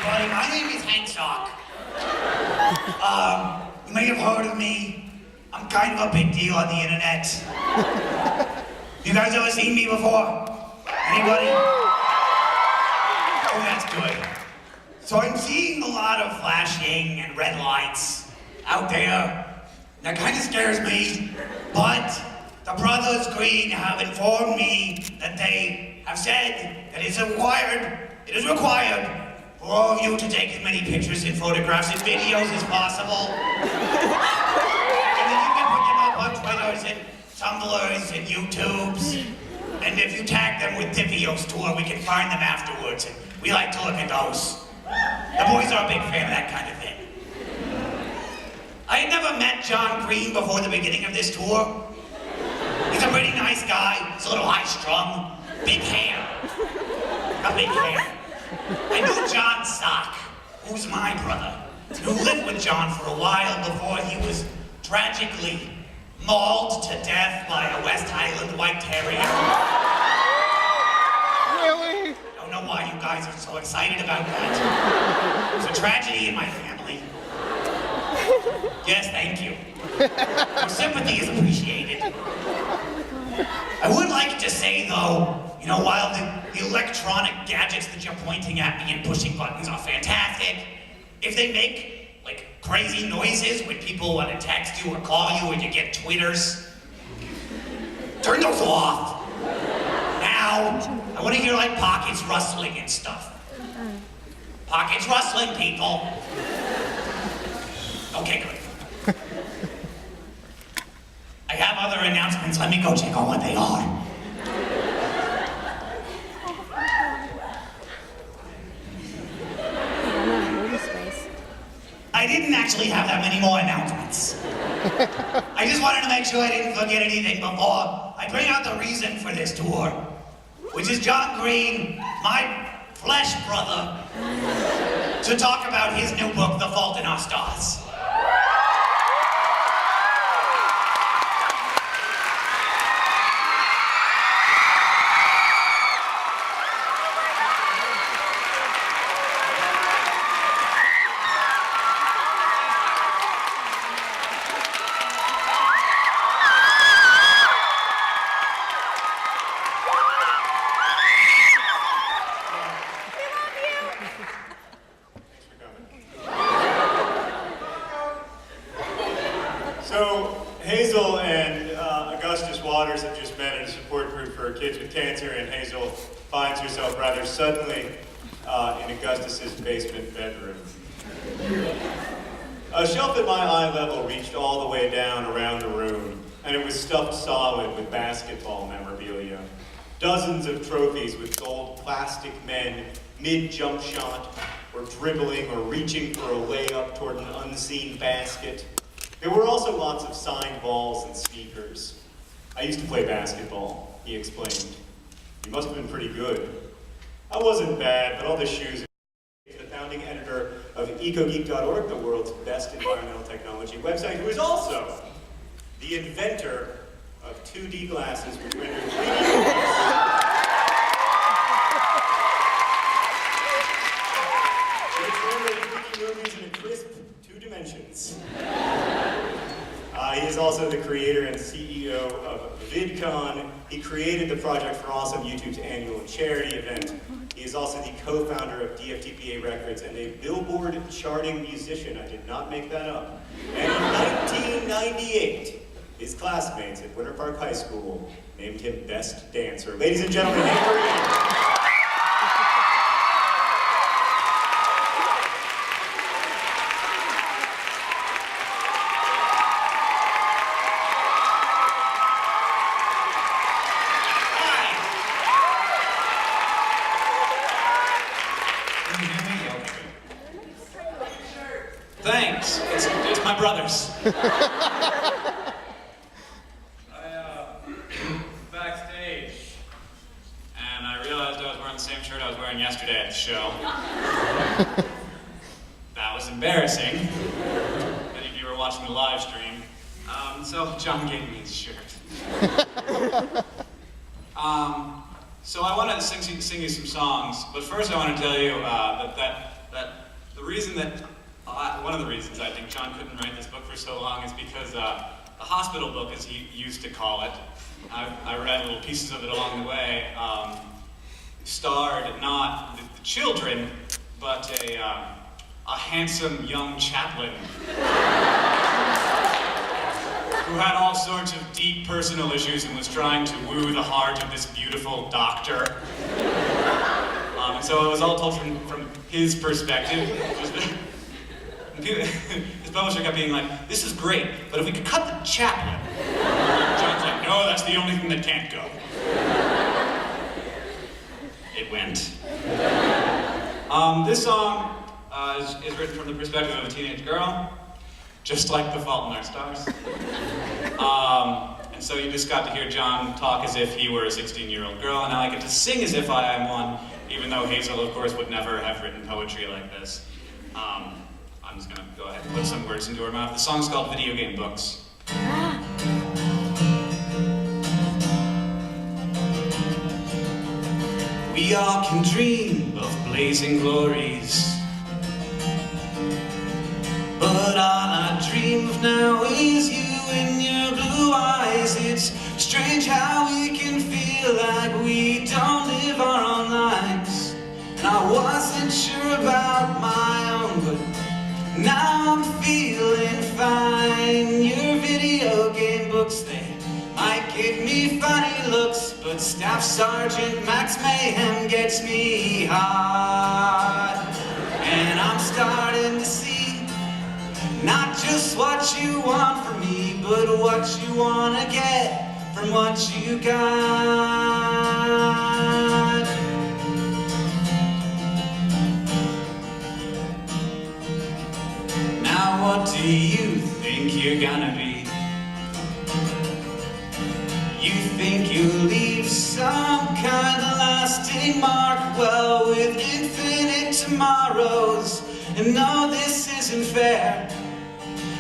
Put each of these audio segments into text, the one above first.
everybody. My name is Hank Sock. You may have heard of me. I'm kind of a big deal on the internet. You guys ever seen me before? Anybody? Oh, that's good. So I'm seeing a lot of flashing and red lights out there. That kind of scares me, but the Brothers Green have informed me that they have said that it is required for all of you to take as many pictures and photographs and videos as possible. And then you can put them up on Twitters and Tumblrs and YouTubes. And if you tag them with TFioS tour, we can find them afterwards. And we like to look at those. The boys are a big fan of that kind of thing. I had never met John Green before the beginning of this tour. He's a pretty nice guy. He's a little high-strung, big hair. A big hair. I knew John Sock, who's my brother, who lived with John for a while before he was tragically mauled to death by a West Highland White Terrier. Really? I don't know why you guys are so excited about that. It was a tragedy in my family. Yes, thank you. Your sympathy is appreciated. I would like to say, though, you know, while the electronic gadgets that you're pointing at me and pushing buttons are fantastic, if they make, like, crazy noises when people want to text you or call you and you get twitters, turn those off. Now, I want to hear, like, pockets rustling and stuff. Pockets rustling, people. Okay, good. I have other announcements. Let me go check on what they are. I didn't actually have that many more announcements. I just wanted to make sure I didn't forget anything before I bring out the reason for this tour, which is John Green, my flesh brother, to talk about his new book, The Fault in Our Stars. So, Hazel and Augustus Waters have just met at a support group for kids with cancer, and Hazel finds herself rather suddenly in Augustus's basement bedroom. A shelf at my eye level reached all the way down around the room, and it was stuffed solid with basketball memorabilia. Dozens of trophies with gold plastic men mid-jump shot, or dribbling or reaching for a layup toward an unseen basket. There were also lots of signed balls and sneakers. I used to play basketball, he explained. You must have been pretty good. I wasn't bad, but all the shoes. The founding editor of EcoGeek.org, the world's best environmental technology website, who is also the inventor of 2D glasses which render 3D movies in a crisp 2 dimensions. He is also the creator and CEO of VidCon. He created the Project for Awesome, YouTube's annual charity event. He is also the co-founder of DFTPA Records and a Billboard charting musician. I did not make that up. And in 1998, his classmates at Winter Park High School named him Best Dancer. Ladies and gentlemen, Hank Green. Thanks. It's my brother's. Backstage, and I realized I was wearing the same shirt I was wearing yesterday at the show. That was embarrassing. Many of you were watching the live stream. So John gave me his shirt. So I wanted to sing you some songs, but first I want to tell you that one of the reasons I think John couldn't write this book for so long is because the hospital book, as he used to call it, I read little pieces of it along the way, starred not the children, but a handsome young chaplain who had all sorts of deep personal issues and was trying to woo the heart of this beautiful doctor. And so it was all told from his perspective. His publisher kept being like, this is great, but if we could cut the chaplain. John's like, no, that's the only thing that can't go. It went. This song is written from the perspective of a teenage girl, just like The Fault in Our Stars. And so you just got to hear John talk as if he were a 16-year-old girl, and now I get to sing as if I am one, even though Hazel, of course, would never have written poetry like this. I'm just gonna go ahead and put some words into her mouth. The song's called Video Game Books. We all can dream of blazing glories, but all I dream of now is you and your blue eyes. It's strange how we can feel like we don't live our own lives. And I wasn't sure about my own, but now I'm feeling fine. Your video game books, they might give me funny looks, but Staff Sergeant Max Mayhem gets me hot. And I'm starting to see not just what you want from me, but what you want to get from what you got. Now what do you think you're gonna be? You think you'll leave some kind of lasting mark? Well, with infinite tomorrows, and no, this isn't fair.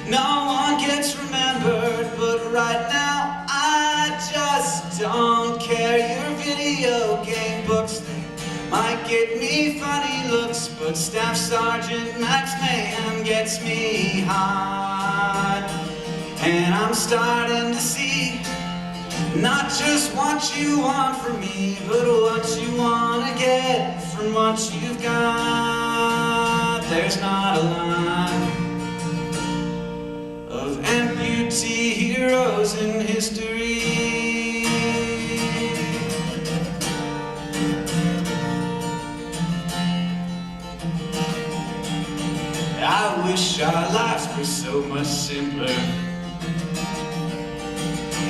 No one gets remembered, but right now I just don't care. Your video game books, they might get me funny looks, but Staff Sergeant Max Mayhem gets me hot. And I'm starting to see not just what you want from me, but what you want to get from what you've got. There's not a line of amputee heroes in history. I wish our lives were so much simpler,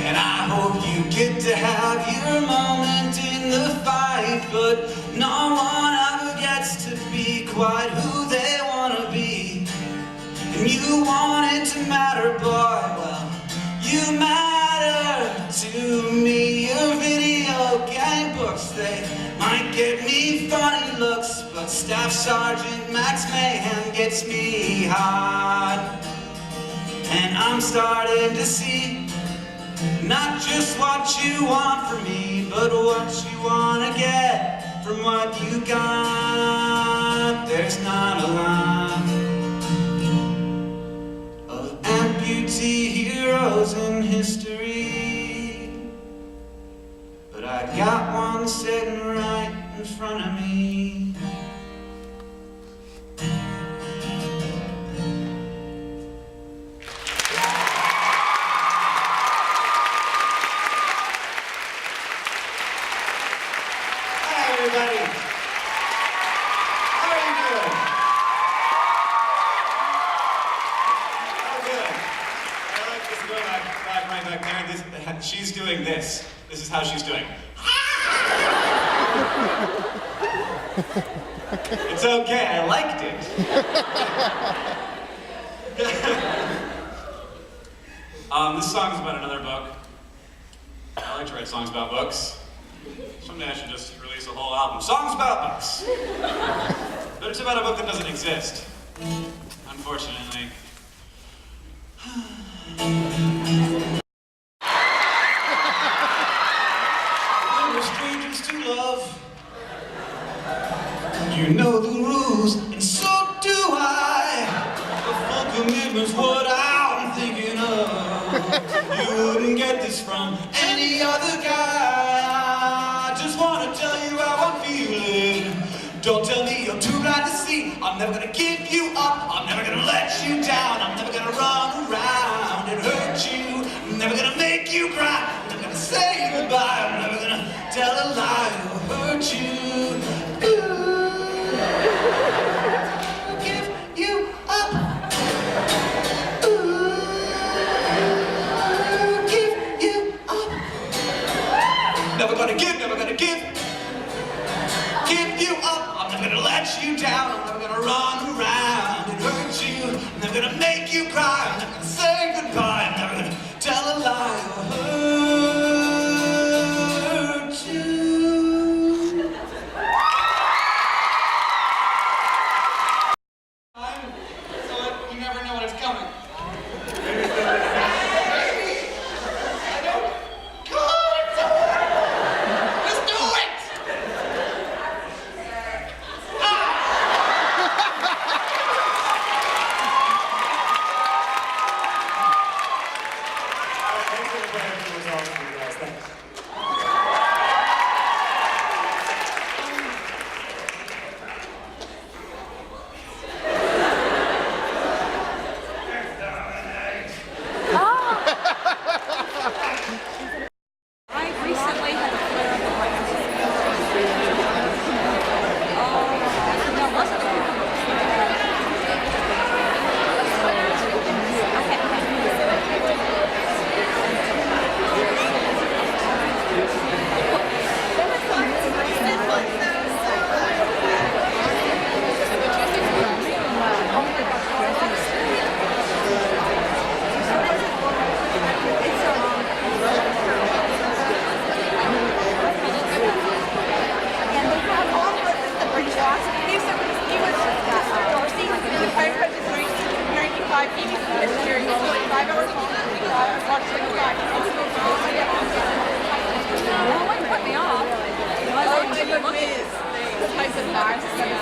and I hope you get to have your moment in the fight, but no one ever gets to be quite who they want to be. And you want it to matter, boy, well, you matter to me. Your video game books, they might get me funny looks, but Staff Sergeant Max Mayhem gets me hot. And I'm starting to see not just what you want from me, but what you want to get from what you got. There's not a line of amputee heroes in history, but I got one sitting right in front of me. Everybody, how are you doing? Oh, good. I like this going back right back there. She's doing this. This is how she's doing. It's okay. I liked it. This song is about another book. I like to write songs about books. Someday I should just release a whole album. Songs about books! But it's about a book that doesn't exist. Unfortunately. We're strangers to love. You know the rules, and so do I. just what I'm thinking of. You wouldn't get this from any other guy. I just wanna tell you how I'm feeling. Don't tell me you're too blind to see. I'm never gonna give you up. I'm never gonna let you down. I'm never gonna run around and hurt you. I'm never gonna make you cry. I'm never gonna say goodbye. I'm never gonna tell a lie or hurt you. Give you up. Give you up. Never gonna give you up. I'm never gonna let you down. I'm never gonna run around and hurt you. I'm never gonna make you cry. I'm never gonna say goodbye. I'm never gonna tell a lie or hurt you. So you never know when it's coming. Type of